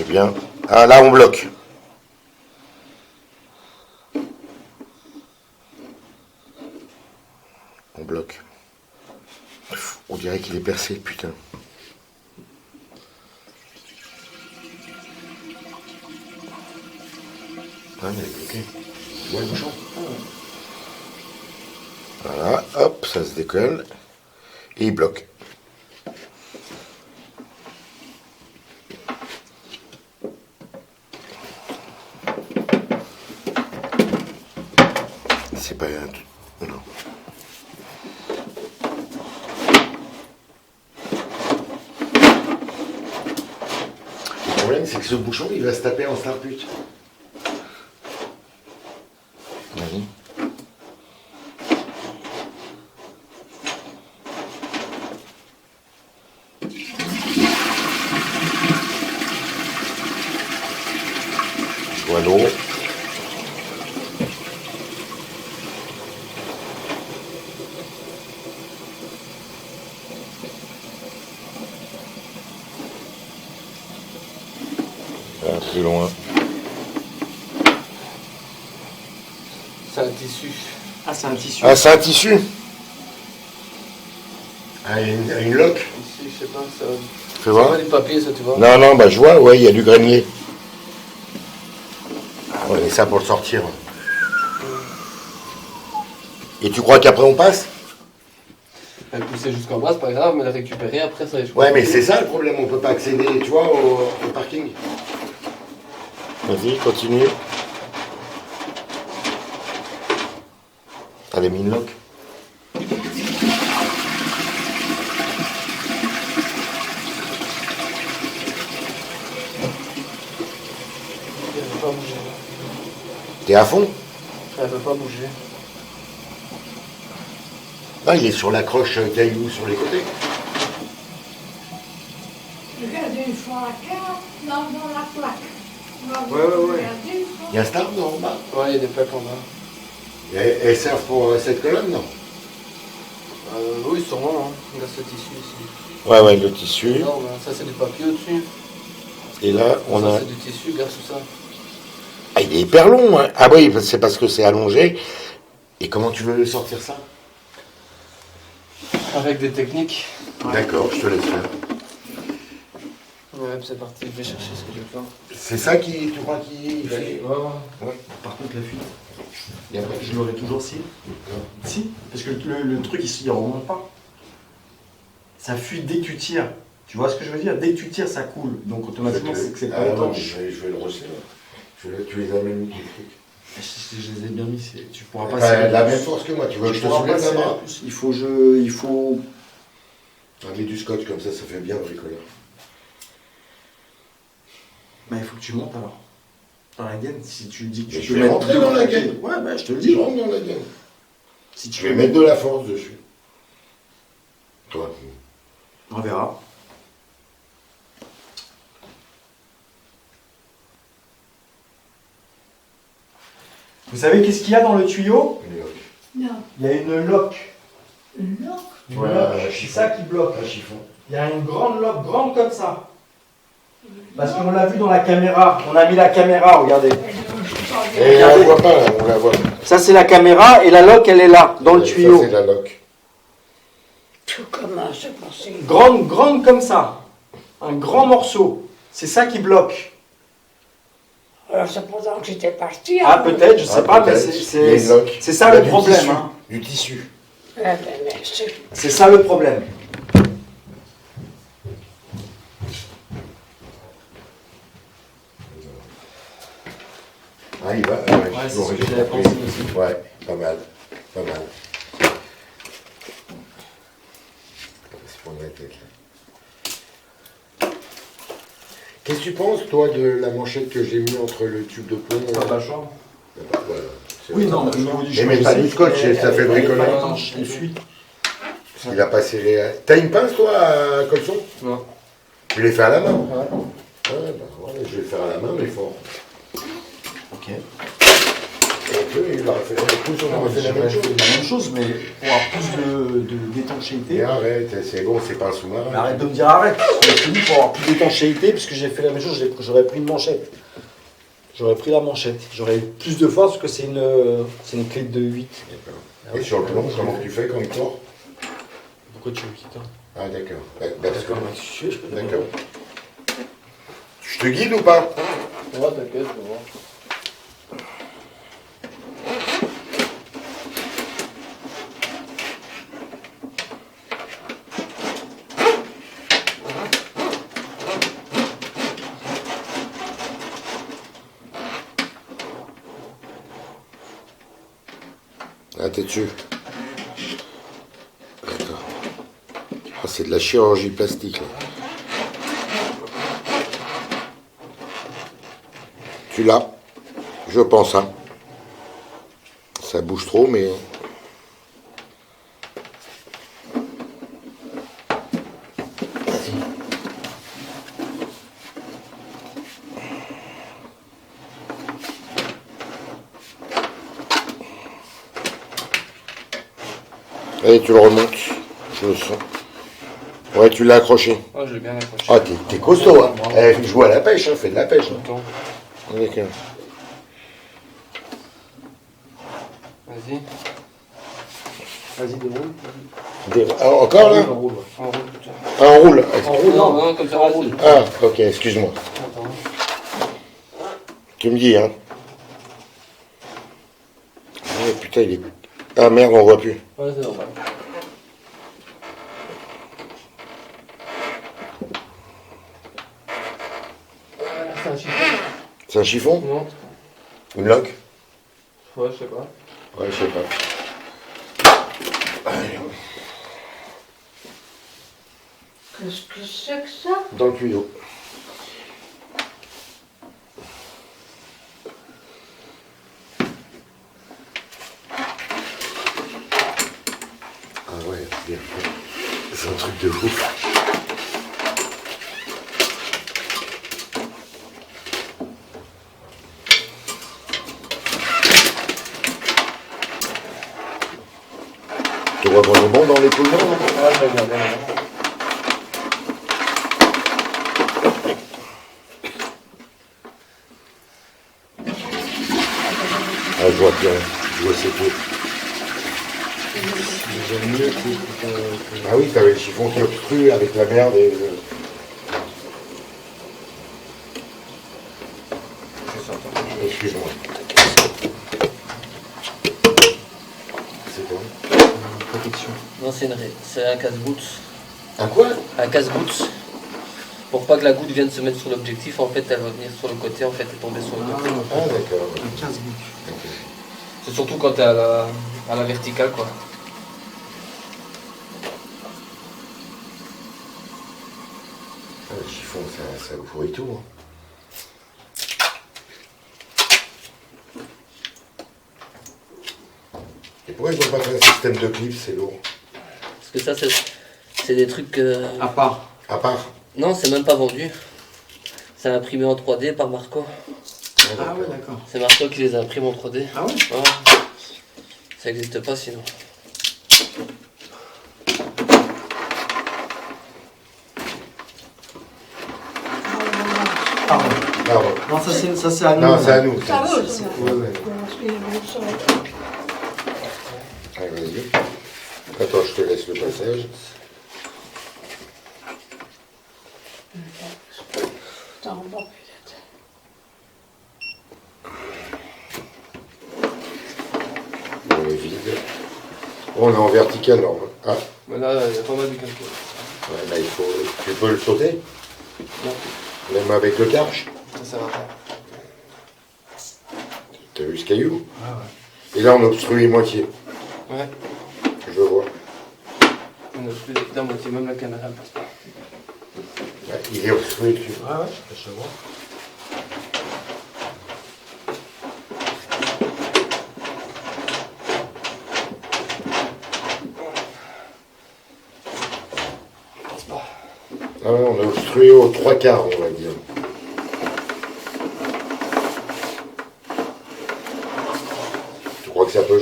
Eh bien, ah là on bloque. On bloque. On dirait qu'il est percé, putain. Ah, il est bloqué. Tu vois le bouchon? Voilà, hop, ça se décolle. Et il bloque. C'est pas un truc. Non. Le problème, c'est que ce bouchon, il va se taper en starpute. Vas-y. Je vois l'eau. Là, plus loin. C'est un tissu. Ah, c'est un tissu. Ah, c'est un tissu. Ah, il y a une loque. Ici, je sais pas, ça. Fais C'est voir. pas du papier, ça, tu vois. Non, non, bah je vois, ouais, il y a du grenier. On est ça pour le sortir. Et tu crois qu'après on passe? Elle poussait jusqu'en bas, c'est pas grave, mais la récupérer après, ça, je Ouais, mais c'est ça le problème, on peut pas accéder, tu vois, au parking. Vas-y, continue. T'as mis une loque? Elle veut pas bouger. T'es à fond? Elle veut pas bouger. Ah, il est sur l'accroche caillou sur les côtés. Regardez une fois la carte, dans la plaque. Ouais. Il y a un star non, en bas? Ouais, il y a des plaques en bas. Et elles servent pour cette colonne, non? Oui, sûrement, hein. Il y a ce tissu ici. Ouais, ouais, le tissu. Non, ben, ça, c'est du papier au-dessus. Et là, on Ça, a... c'est du tissu, regarde tout ça. Ah, il est hyper long, hein. Ah oui, c'est parce que c'est allongé. Et comment tu veux sortir ça? Avec des techniques. D'accord, je te laisse faire. Ouais, c'est parti, je vais chercher ce que je vais faire. C'est ça qui, tu crois qu'il fait? Ouais. Par contre, la fuite, et après, je l'aurai toujours si. Si, parce que le truc, il remonte pas. Ça fuit dès que tu tires. Tu vois ce que je veux dire? Dès que tu tires, ça coule. Donc automatiquement, c'est que c'est pas étanche. Je vais le rejeter. Tu les amènes les trucs. Je les ai bien mis. Tu pourras pas. Enfin, la même force que moi, tu vois, je te pourras soulève pas la serrer bras. plus. Il faut. Ah, mets du scotch comme ça fait bien bricoleur. Bah, il faut que tu montes alors. Dans la gaine, si tu dis que Mais tu je peux vais mettre rentrer deux dans la côtés. gaine. Ouais, bah, je te le Je dis. rentre dans la gaine. Si tu Je vais veux mettre de la force dessus. Toi. On verra. Vous savez qu'est-ce qu'il y a dans le tuyau? Non, Il y a une loque. non. Une Ouais, loque. un C'est chiffon. ça qui bloque. Un chiffon. Il y a une grande loque, grande comme ça. Parce qu'on l'a vu dans la caméra. On a mis la caméra, regardez. Et on la voit pas, là, on la voit. Ça, c'est la caméra et la loque, elle est là, dans le Ça, tuyau. c'est la loque. Tout commence à passer. Grande, grande comme ça. Un grand morceau. C'est ça qui bloque. Alors c'est pendant que j'étais partie. Ah, alors. peut-être, je sais Ah, pas, mais peut-être. Il y a une loque. c'est ça Il y a le du problème. tissu. Hein. Du tissu. Eh ben, merci. C'est ça le problème. Ah, il va. c'est ce que j'avais pensé aussi. Ouais, pas mal. Pas mal. C'est pour la tête, là. Qu'est-ce que tu penses, toi, de la manchette que j'ai mis entre le tube de plomb et... Pas chambre. Voilà. C'est Oui, vrai. non, mais au niveau du Mais pas du scotch, ça fait bricolage. Elle fuit. Il a pas serré. T'as une pince, toi, à colson? Non. Tu les fais à la main? Ouais. Ouais, bah voilà, je vais le faire à la main, mais fort. Ok. Et il aurait fait tous, on aurait fait la même chose. La même chose, mais pour avoir plus d'étanchéité. Mais arrête, c'est bon, c'est pas un sous-marin. Mais arrête de me dire arrête. Je te dis pour avoir plus d'étanchéité, parce que j'ai fait la même chose, j'aurais pris une manchette. J'aurais pris la manchette. J'aurais eu plus de force parce que c'est une clé de 8. Et sur le plomb, comment tu fais quand il tord? Pourquoi tu veux qu'il tord? Ah d'accord. Parce que... D'accord. D'accord. Je te guide ou pas? Ouais, t'inquiète, je vais voir. Ah, t'es dessus. D'accord. Ah, c'est de la chirurgie plastique, là. Tu l'as? Je pense, hein. Ça bouge trop, mais... Allez, tu le remontes. Je le sens. Ouais, tu l'as accroché. Ah, je l'ai bien accroché. Ah, t'es costaud, hein. Eh, joue à la pêche, hein. Fais de la pêche. Hein. Attends. D'accord. Vas-y. Vas-y, déroule. Ah, encore là? On roule. On roule tout ça. Ah, on roule. On roule, Non, non. non, comme ça, On là, roule. Ah, ok, excuse-moi. Attends. Tu me dis, hein. Oh, putain, il est... Ah, merde, on voit plus. Ouais, c'est normal. C'est un chiffon. C'est un chiffon? Non. Une loque? Ouais, je sais pas. Ouais, je sais pas. Allez, Qu'est-ce que c'est que ça? dans le tuyau. Ah ouais, bien fait. C'est un truc de ouf. Tu vois qu'on est bon dans les poumons, non? Ouais, je vais regarder. Ah, je vois bien. Je vois c'est tout. J'aime mieux que... Ah oui, t'avais le chiffon qui obstrue avec la merde et... Excuse-moi. C'est quoi? Protection. Non, c'est un casse-goutte. Un quoi? Un casse-goutte. Pour pas que la goutte vienne se mettre sur l'objectif, en fait, elle va venir sur le côté, en fait, et tomber sur le côté. Ah d'accord. Un 15 buts. C'est surtout quand t'es à la verticale, quoi. Ah, le chiffon, ça pourrit tout. Hein. Et pourquoi ils n'ont pas fait un système de clips, c'est lourd? Parce que ça, c'est des trucs... À part. À part? Non, c'est même pas vendu. C'est imprimé en 3D par Marco. Ah ouais, d'accord. C'est Marco qui les imprime en 3D. Ah ouais? Ouais. Ça n'existe pas sinon. Pardon. Pardon. Non, ça c'est à nous. Non, c'est à nous. Ça va, c'est- ça c'est- va. ouais, ouais. Parce qu'il y a le sol. Allez, vas-y. Attends, je te laisse le passage. T'en bas, peut-être. On est vide. On est en vertical, là. Ah, Mais là, il y a pas mal de calculs. ouais, là, il faut... Tu peux le sauter? Non, Même avec le carche? ça sert à rien. T'as vu ce caillou? Ah ouais. Et là, on obstrue moitié. Ouais, Je vois. on a plus la moitié, même la caméra elle passe pas. Ouais, il est obstrué dessus. Ouais, ouais, je vois. Ah ouais, on a obstrué aux 3/4, on va dire.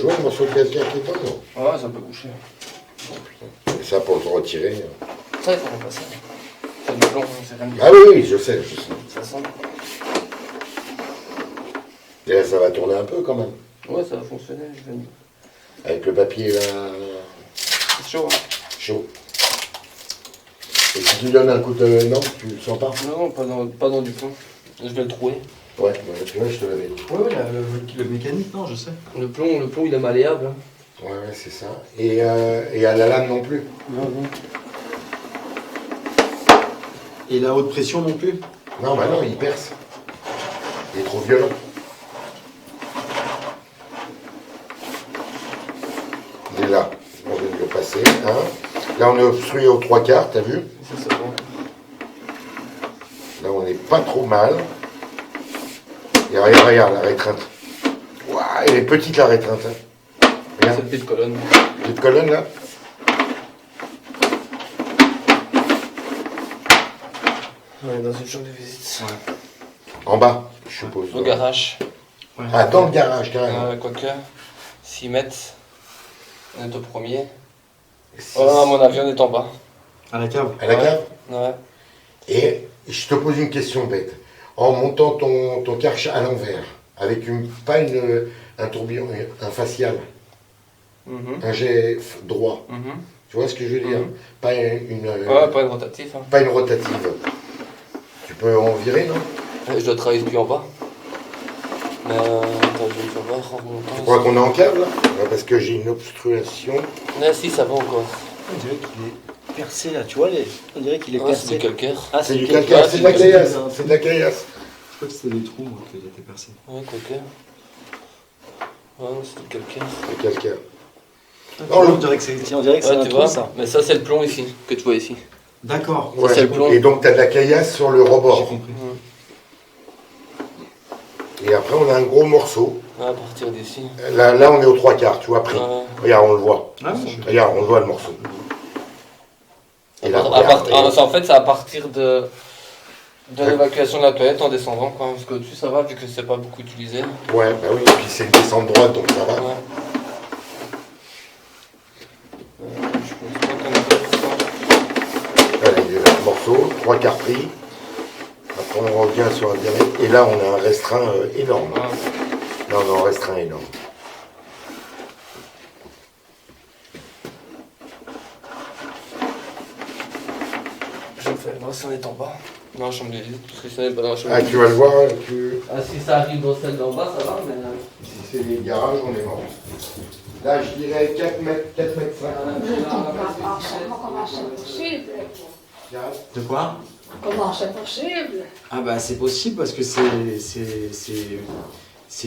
je vois le morceau de calcaire qui tombe, non? Ouais, ça peut boucher. Et ça, pour le retirer. Ça, il faut remplacer. C'est du plomb, c'est rien de Ah oui, je sais. ça sent. Et là, ça va tourner un peu quand même. Ouais, ça va fonctionner, je vais... Avec le papier là, C'est chaud, hein. chaud. Et si tu lui donnes un coup de... Non, tu le sens pas? Non, pas dans du plomb. Je vais le trouver. Ouais, tu vois, je te l'avais dit. Ouais, le mécanique, non, je sais. Le plomb, il est malléable. Hein. Ouais, c'est ça. Et à la lame non plus. Et la haute pression non plus? Non, bah non, il perce. Il est trop violent. Il est là. On vient de le passer. Hein. Là, on est obstrué aux 3/4, t'as vu? Ça, c'est bon. Là, on n'est pas trop mal. Et regarde la rétreinte. Ouah, elle est petite la rétreinte. Hein. Regarde, Cette petite colonne. petite colonne là. On est dans une chambre de visite. Ouais. En bas, je suppose. Au garage. Ouais. Ah, dans le garage, carrément. Quoique, 6 mètres. On est au premier. Six. Oh non, mon avion est en bas. À la cave? À la cave. Ouais. Et je te pose une question bête. En montant ton Karcher à l'envers, avec un tourbillon, un facial, Mhm. un jet droit, Mhm. tu vois ce que je veux dire? Mhm. Pas une, Ouais, pas une rotative. Hein. pas une rotative. Tu peux en virer, non? Je dois travailler depuis en bas. Mais attends, je vais me faire voir en remontant. Tu crois qu'on est en cave là? Ouais, parce que j'ai une obstruction. Là, si, ça va encore. On dirait qu'il est percé là, tu vois, on dirait qu'il est Ouais, c'est percé. du calcaire. Ah, C'est du calcaire. calcaire, Ah, c'est de la c'est- caillasse. C'est de la caillasse. Je crois que c'était des trous, moi, qu'il était percé. Ouais, quoique. Ouais, c'est du calcaire. C'est calcaire. Non, on dirait que c'est un Ouais, trou, tu vois, ça. mais ça, c'est le plomb ici, que tu vois ici. D'accord. Ouais. c'est le plomb. Et donc tu as de la caillasse sur le J'ai rebord. compris. Et après on a un gros morceau. Ouais, à partir d'ici. Là on est aux 3/4, tu vois, pris. Ouais. Regarde, on le voit. Ah, oui, je- Regarde, on le voit le morceau. Et là, À regarde, en fait, c'est à partir de l'évacuation de la toilette en descendant, quoi. Parce qu'au-dessus, ça va, vu que c'est pas beaucoup utilisé. Ouais, bah oui, et puis c'est une descente droite, donc ça va. Ouais. Je pense pas qu'on a fait ça. Allez, il y a le morceau, 3/4 pris. Après on revient sur un direct. Et là on a un restreint énorme. Ouais. Là on a un restreint énorme. Je vais me faire voir si on est en bas. Non, la chambre de visite, parce que si on est pas dans la chambre Ah, de tu visite. vas le voir, Ah, si ça arrive dans celle d'en bas, ça va, mais. si c'est les garages, on est mort. Là, je dirais 4 mètres 5. Je ne comprends pas comment c'est possible. De quoi? Comment c'est possible? Ah bah c'est possible parce que c'est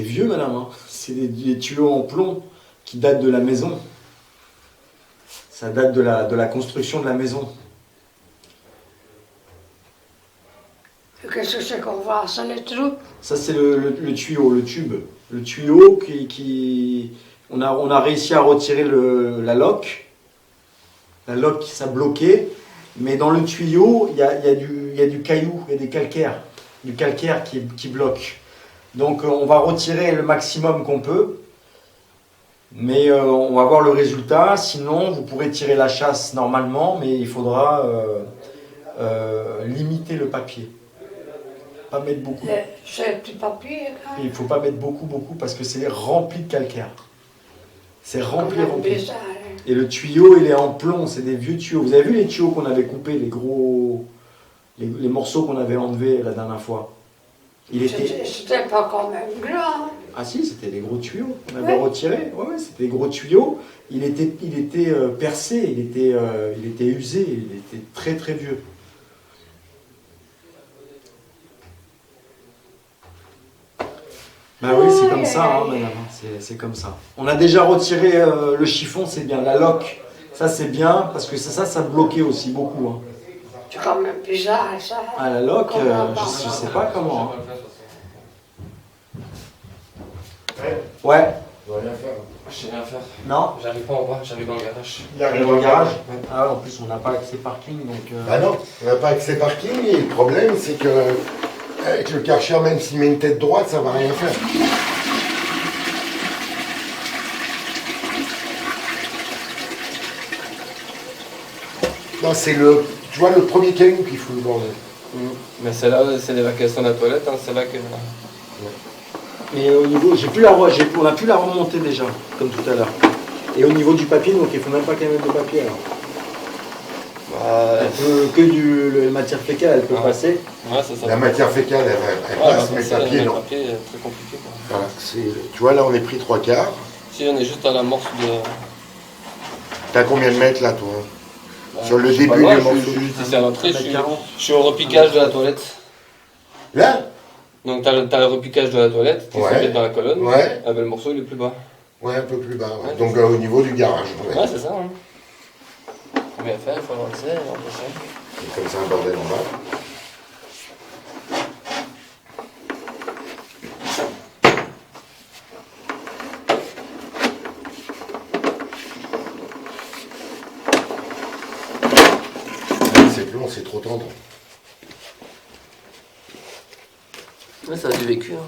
vieux, madame. Hein. C'est des tuyaux en plomb qui datent de la maison. Ça date de la construction de la maison. Qu'est-ce que c'est qu'on voit? Ça les trous? Ça c'est le tuyau, le tube. Le tuyau qui on a réussi à retirer la loque. La loque ça bloquait. Mais dans le tuyau, il y a du caillou, il y a des calcaires. Du calcaire qui bloque. Donc on va retirer le maximum qu'on peut. Mais on va voir le résultat. Sinon, vous pourrez tirer la chasse normalement, mais il faudra limiter le papier. Pas mettre beaucoup. C'est le petit papier, là. Il ne faut pas mettre beaucoup parce que c'est rempli de calcaire. C'est rempli. Bizarre, hein. Et le tuyau, il est en plomb, c'est des vieux tuyaux. Vous avez vu les tuyaux qu'on avait coupés, les gros... Les morceaux qu'on avait enlevés la dernière fois? C'était pas quand même grand. Ah si, c'était des gros tuyaux qu'on avait retirés. Ouais, c'était des gros tuyaux. Il était percé, il était usé, il était très très vieux. Bah oui, c'est comme ça, hein, madame. C'est comme ça. On a déjà retiré le chiffon, c'est bien. La loque, ça c'est bien, parce que ça bloquait aussi beaucoup. Hein. C'est quand même bizarre, ça. Ah, la loque, Comment je sais pas comment. Hein. Ouais, Ouais, on va rien faire. Je sais rien faire. non. J'arrive pas en bas, j'arrive dans le garage. Il arrive Dans le garage. Ouais. Ah, en plus, on n'a pas accès parking, donc... Ah non, on n'a pas accès parking et le problème c'est que avec le Karcher, même s'il met une tête droite, ça va rien faire. Non, c'est le. Tu vois, le premier caillou qu'il faut le bordel. Mais c'est là, c'est l'évacuation de la toilette, hein, c'est là que. Mais au niveau, on a pu la remonter déjà, comme tout à l'heure. Et au niveau du papier, donc il faut même pas qu'elle mette de papier alors. Bah, Elle peut, que la matière fécale, elle peut passer. ouais, c'est ça. La matière fécale, elle Ouais, passe, mais le papier, le non. papier, très compliqué. Quoi. Voilà, tu vois, là, on est pris 3/4. Si on est juste à l'amorce de. T'as combien de mètres, là, toi? Bah, Sur le je sais pas, début moi, du je morceau. suis juste ici à l'entrée, je suis 40. au repiquage de la toilette. Là? Donc t'as le repiquage de la toilette qui Ouais. s'arrête dans la colonne. Ouais. Ah ben le morceau il est plus bas. Ouais, un peu plus bas. Ouais. Ouais, Donc, au niveau du garage. Ouais. Ouais, c'est ça. Hein. Combien à faire, il faut avoir accès, on peut faire. C'est comme ça, un bordel en bas. C'est plus long, c'est trop tendre. Ouais, ça a du vécu. Hein.